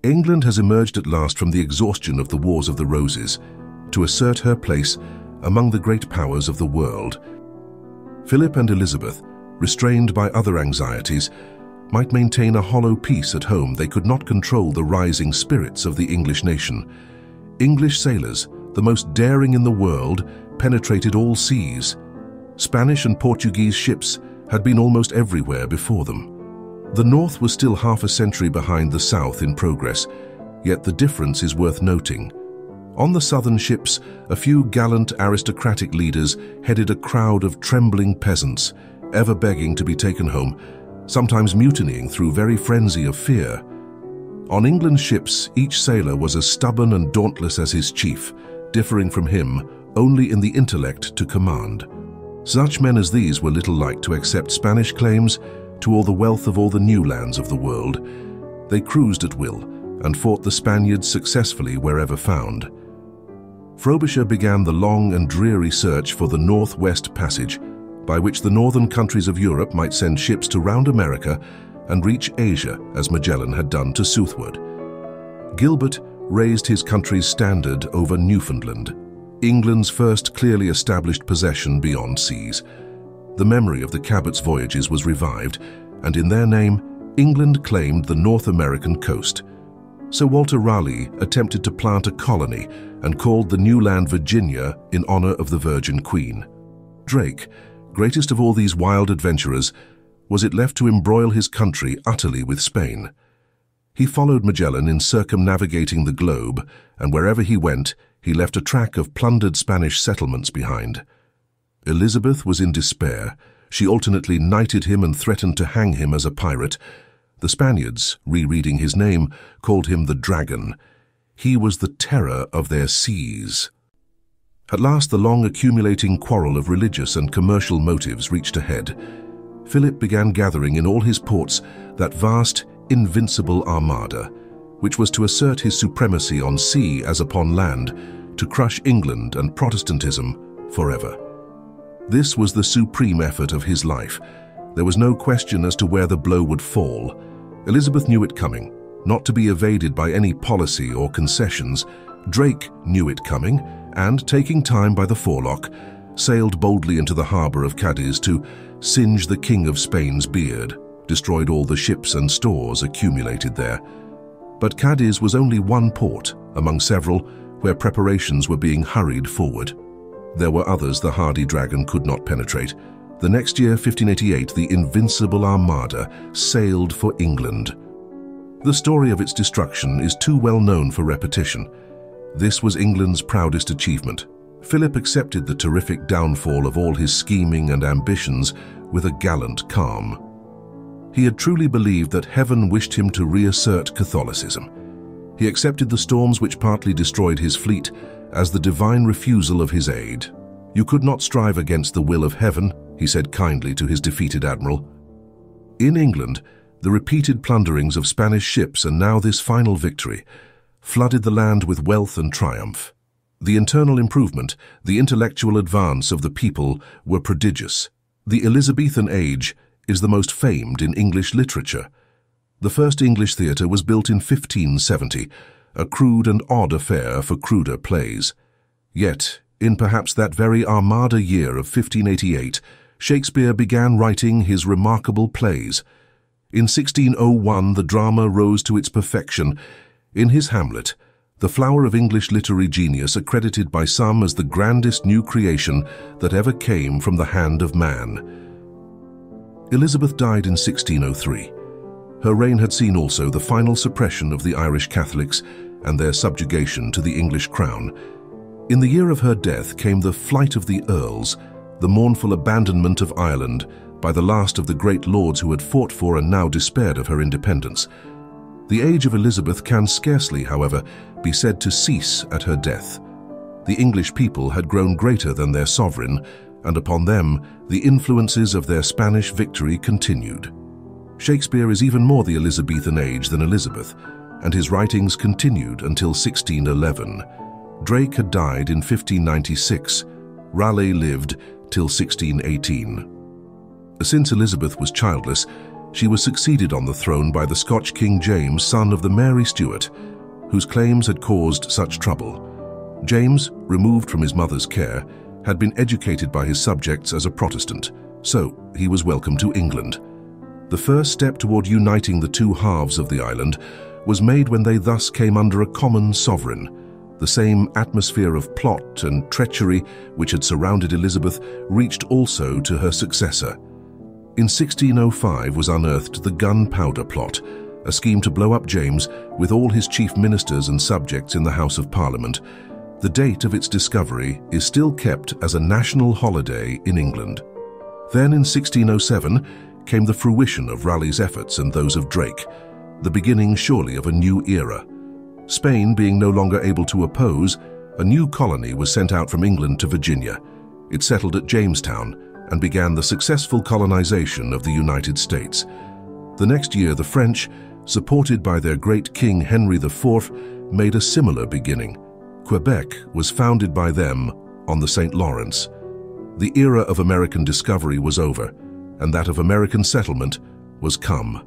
England has emerged at last from the exhaustion of the Wars of the Roses to assert her place among the great powers of the world. Philip and Elizabeth, restrained by other anxieties, might maintain a hollow peace at home. They could not control the rising spirits of the English nation. English sailors, the most daring in the world, penetrated all seas. Spanish and Portuguese ships had been almost everywhere before them. The North was still half a century behind the South in progress, yet the difference is worth noting. On the southern ships, a few gallant aristocratic leaders headed a crowd of trembling peasants, ever begging to be taken home, sometimes mutinying through very frenzy of fear. On England's ships, each sailor was as stubborn and dauntless as his chief, differing from him only in the intellect to command. Such men as these were little like to accept Spanish claims to all the wealth of all the new lands of the world. They cruised at will and fought the Spaniards successfully wherever found. Frobisher began the long and dreary search for the Northwest Passage, by which the northern countries of Europe might send ships to round America and reach Asia, as Magellan had done to southward. Gilbert raised his country's standard over Newfoundland, England's first clearly established possession beyond seas. The memory of the Cabot's voyages was revived, and in their name, England claimed the North American coast. Sir Walter Raleigh attempted to plant a colony and called the new land Virginia in honor of the Virgin Queen. Drake, greatest of all these wild adventurers, was it left to embroil his country utterly with Spain. He followed Magellan in circumnavigating the globe, and wherever he went, he left a track of plundered Spanish settlements behind. Elizabeth was in despair. She alternately knighted him and threatened to hang him as a pirate. The Spaniards, rereading his name, called him the Dragon. He was the terror of their seas. At last, the long accumulating quarrel of religious and commercial motives reached a head. Philip began gathering in all his ports that vast, invincible armada, which was to assert his supremacy on sea as upon land, to crush England and Protestantism forever. This was the supreme effort of his life. There was no question as to where the blow would fall. Elizabeth knew it coming, not to be evaded by any policy or concessions. Drake knew it coming, and, taking time by the forelock, sailed boldly into the harbor of Cadiz to singe the King of Spain's beard, destroyed all the ships and stores accumulated there. But Cadiz was only one port among several where preparations were being hurried forward. There were others the hardy Dragon could not penetrate. The next year, 1588, the invincible armada sailed for England. The story of its destruction is too well known for repetition. This was England's proudest achievement. Philip accepted the terrific downfall of all his scheming and ambitions with a gallant calm. He had truly believed that heaven wished him to reassert Catholicism. He accepted the storms which partly destroyed his fleet as the divine refusal of his aid. "You could not strive against the will of heaven," he said kindly to his defeated admiral. In England, the repeated plunderings of Spanish ships and now this final victory flooded the land with wealth and triumph. The internal improvement, the intellectual advance of the people were prodigious. The Elizabethan Age is the most famed in English literature. The first English theatre was built in 1570, a crude and odd affair for cruder plays. Yet, in perhaps that very Armada year of 1588, Shakespeare began writing his remarkable plays. In 1601, the drama rose to its perfection. In his Hamlet, the flower of English literary genius accredited by some as the grandest new creation that ever came from the hand of man. Elizabeth died in 1603. Her reign had seen also the final suppression of the Irish Catholics and their subjugation to the English crown. In the year of her death came the flight of the earls, the mournful abandonment of Ireland by the last of the great lords who had fought for and now despaired of her independence. The age of Elizabeth can scarcely, however, be said to cease at her death. The English people had grown greater than their sovereign, and upon them the influences of their Spanish victory continued. Shakespeare is even more the Elizabethan age than Elizabeth, and his writings continued until 1611. Drake had died in 1596. Raleigh lived till 1618. Since Elizabeth was childless, She was succeeded on the throne by the Scotch King James, son of the Mary Stuart, whose claims had caused such trouble. James, removed from his mother's care, had been educated by his subjects as a Protestant, so he was welcomed to England. The first step toward uniting the two halves of the island was made when they thus came under a common sovereign. The same atmosphere of plot and treachery which had surrounded Elizabeth reached also to her successor. In 1605 was unearthed the Gunpowder Plot, a scheme to blow up James with all his chief ministers and subjects in the House of Parliament. The date of its discovery is still kept as a national holiday in England. Then in 1607 came the fruition of Raleigh's efforts and those of Drake, the beginning surely of a new era. Spain being no longer able to oppose, a new colony was sent out from England to Virginia. It settled at Jamestown and began the successful colonization of the United States. The next year, the French, supported by their great King Henry IV, made a similar beginning. Quebec was founded by them on the St. Lawrence. The era of American discovery was over, and that of American settlement was come.